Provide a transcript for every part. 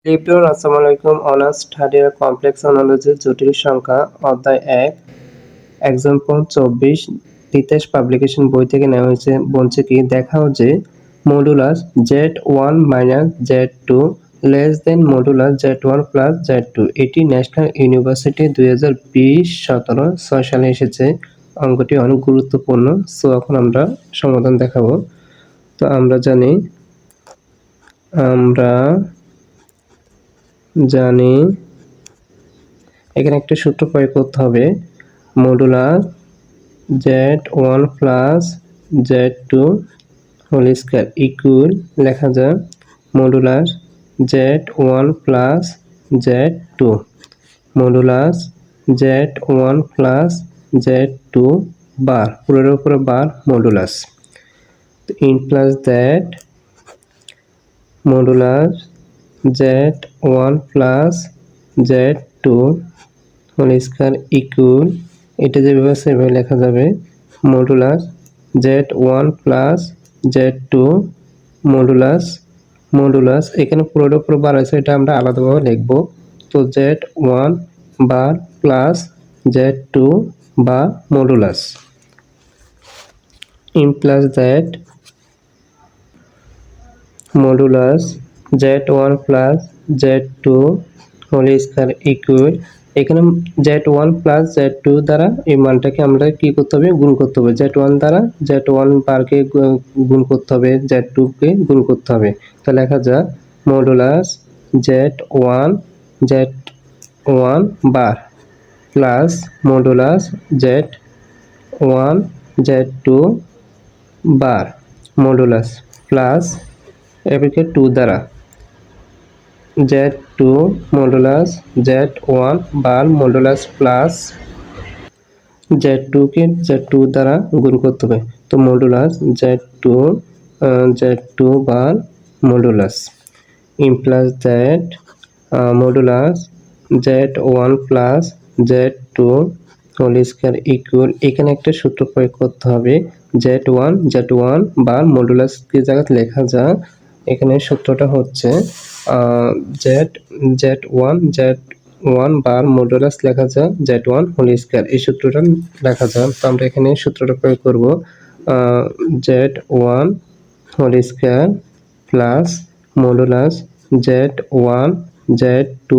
Lipton আসসালামু আলাইকুম honours third year complex analysis জটিল সংখ্যা অধ্যায় 1 এক্সাম্পল 24 তিতাস পাবলিকেশন বই থেকে নেওয়া হয়েছে। বলছে কি দেখাও যে modulus z1 minus z2 less than modulus z1 plus z2। এটি ন্যাশনাল ইউনিভার্সিটি 2020-17 6 সালে এসেছে। অঙ্কটি অনেক গুরুত্বপূর্ণ। সো এখন আমরা সমাধান দেখাবো। তো আমরা জানি এখানে একটা সূত্র প্রয়োগ করতে হবে। Modulus z1 plus z2 whole square equal লেখা যায় modulus z1 plus z2 modulus z1 plus z2 bar পুরোর উপরে bar modulus implies that modulus z1 plus z2 whole square equal এটা যেভাবে সেভাবে লেখা যাবে modulus z1 plus z2 modulus এখানে পুরোটা পুরো বার আছে, এটা আমরা আলাদাভাবে লিখব। তো z1 বার প্লাস z2 বা modulus implies that modulus z1 plus z2 whole square equal এখানে z1 প্লাস z2 দ্বারা এই মানটাকে আমরা কি করতে হবে, গুণ করতে হবে। z1 দ্বারা z1 বারকে গুণ করতে হবে, z2 কে গুণ করতে হবে। তো লেখা যাক modulus z1 bar plus modulus z1 z2 bar modulus plus এবারে 2 দ্বারা z2 modulus z1 bar modulus plus z2 কে z2 দ্বারা গুণ করতে হবে। তো modulus z2 bar modulus implies that modulus z1 plus z2 whole square equal এখানে একটা সূত্র প্রয়োগ করতে হবে। z1 বার মডুলাস কি জায়গায় লেখা যায়, এখানে সূত্রটা হচ্ছে z1 বার মডুলাস লেখা যায় z1 হোল স্কয়ার, এই সূত্রটা লেখা যায়। তো আমরা এখানে সূত্রটা প্রয়োগ করব z1 whole square plus modulus z1 z2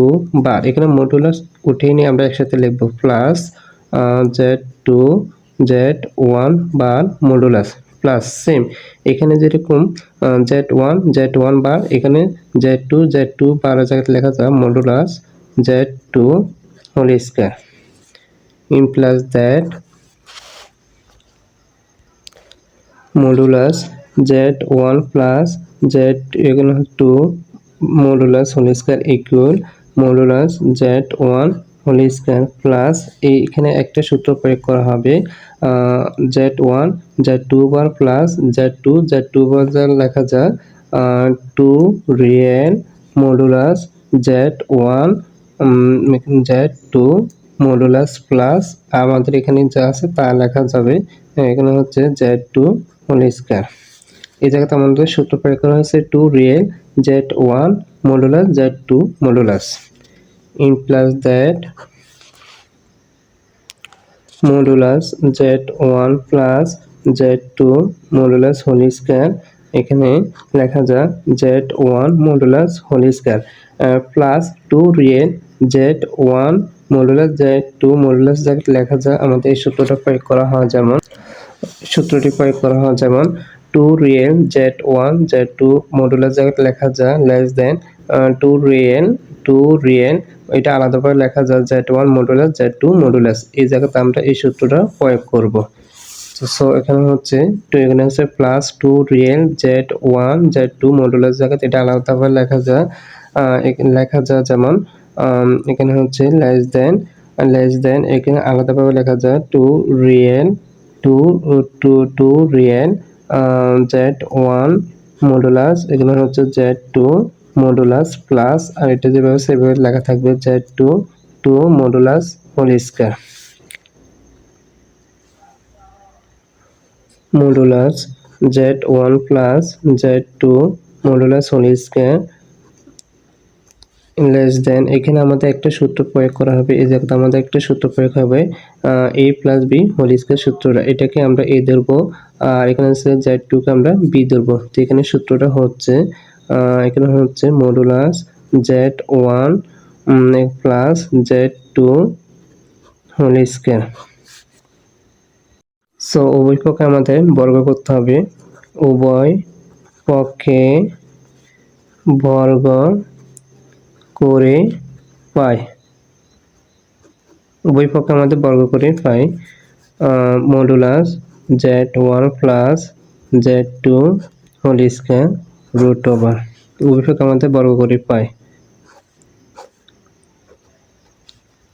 bar এখানে মডুলাস উঠিয়ে নিয়ে আমরা একসাথে লিখব plus z2 z1 bar modulus plus same এখানে যেরকম z1 বার এখানে z2 বার জায়গায় লেখা যায় modulus z2 whole square implies that modulus z1 plus z2 modulus whole square equal modulus z1 whole square plus এখানে একটা সূত্র প্রয়োগ করা হবে z2 বার প্লাস z2 বার লেখা যায় 2 real modulus z2 modulus plus আমাদের এখানে যা আছে তা লেখা যাবে। এখানে হচ্ছে z2 হোল স্কয়ার, এই জায়গাতে আমাদের সূত্র প্রয়োগ করা হয়েছে 2 real z1 modulus z2 modulus implies that modulus z1 plus z2 modulus whole square এখানে লেখা যায় z1 modulus whole square plus 2 real z1 modulus z2 modulus জায়গায় লেখা যায় আমাদের এই সূত্রটি প্রয়োগ করা হয় যেমন 2 রিয়েল z1 z2 মডুলাস জায়গায় লেখা যায় লেস দেন 2 রিয়েল এটা আলাদাভাবে লেখা যায় z1 মডুলাস z2 মডুলাস, এই জায়গাতে আমরা এই সূত্রটা প্রয়োগ করব। সো এখানে হচ্ছে এখানে হচ্ছে plus 2 real z1 z2 modulus জায়গাতে এটা আলাদাভাবে লেখা যায় যেমন এখানে হচ্ছে লেস দেন এখানে আলাদাভাবে লেখা যায় 2 রিয়েল z1 মডুলাস এখানে হচ্ছে z2 মডুলাস প্লাস আর এটা যেভাবে সেভাবে লেখা থাকবে z2 modulus whole square modulus z1 plus z2 modulus whole square less than এখানে আমাদের একটা সূত্র প্রয়োগ করা হবে। এই জায়গাতে আমাদের একটা সূত্র প্রয়োগ হবে a plus B whole square সূত্রটা। এটাকে আমরা a ধরবো আর এখানে হচ্ছে z2 কে আমরা b ধরবো। তো এখানে সূত্রটা হচ্ছে এখানে হচ্ছে modulus z1 plus z2 whole square. So উভয় পক্ষে আমাদের বর্গ করতে হবে। উভয় পক্ষে বর্গ করে পাই। উভয় পক্ষে আমাদের বর্গ করে পাই modulus z1 plus z2 whole square root over. উভয় পক্ষে আমাদের বর্গ করে পাই।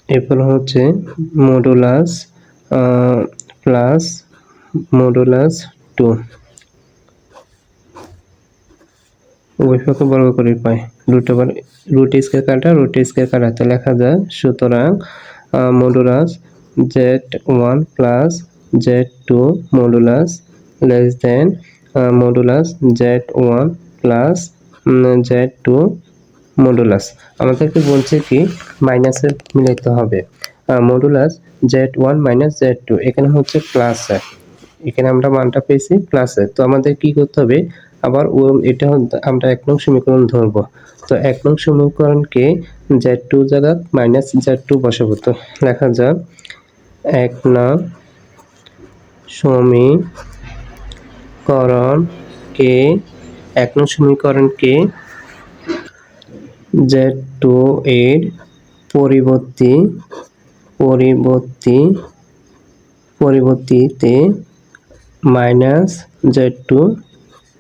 এরপর হচ্ছে মডুলাস প্লাস মডুলাস 2 উভয় পক্ষে বর্গ করে পাই। রুট ওভার রুট স্কয়ার কাটা তো লেখা যায়। সুতরাং modulus z1 plus z2 modulus less than modulus z1 plus z2 modulus. আমাদেরকে বলছে কি মাইনাসে মিলাইতে হবে। মডুলাস z1 মাইনাস z2 এখানে হচ্ছে প্লাসে, এখানে আমরা মানটা পেয়েছি প্লাসে। তো আমাদের কি করতে হবে আবার এটা আমরা 1 নং সমীকরণ ধরবো। তো 1 নং সমীকরণকে z2 জায়গা মাইনাস z2 বসাবো। তো লেখা যাক 1 নং সমীকরণকে 1 নং সমীকরণকে z2 এর পরিবর্তিতে মাইনাস z2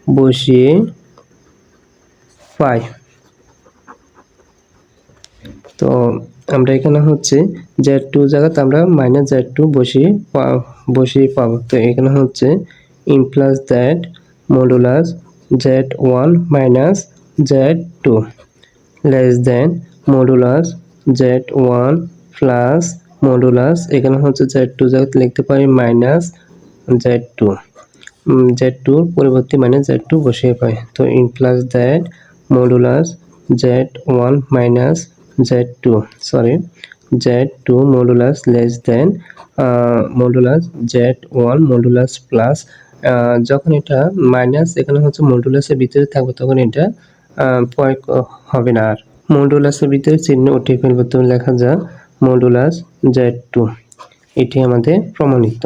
বসিয়ে পাই। তো আমরা এখানে হচ্ছে z2 জায়গাতে আমরা মাইনাস z2 বসিয়ে পাবো। তো এখানে হচ্ছে implies that modulus z1 minus z2 less than modulus z1 plus modulus এখানে হচ্ছে z2 জায়গাতে লিখতে পারি মাইনাস z2 z2 পরিবর্তে মাইনাস z2 বসিয়ে পাই। তো implies that modulus z1 minus z2 z2 modulus less than modulus z1 modulus plus যখন এটা মাইনাস এখানে হচ্ছে মডুলাসের ভিতরে থাকবে তখন এটা প্রয়োগ হবে না। আর মডুলাসের ভিতরে চিহ্ন উঠিয়ে ফেলবো। তো লেখা যাক মডুলাস z2। এটি আমাদের প্রমাণিত।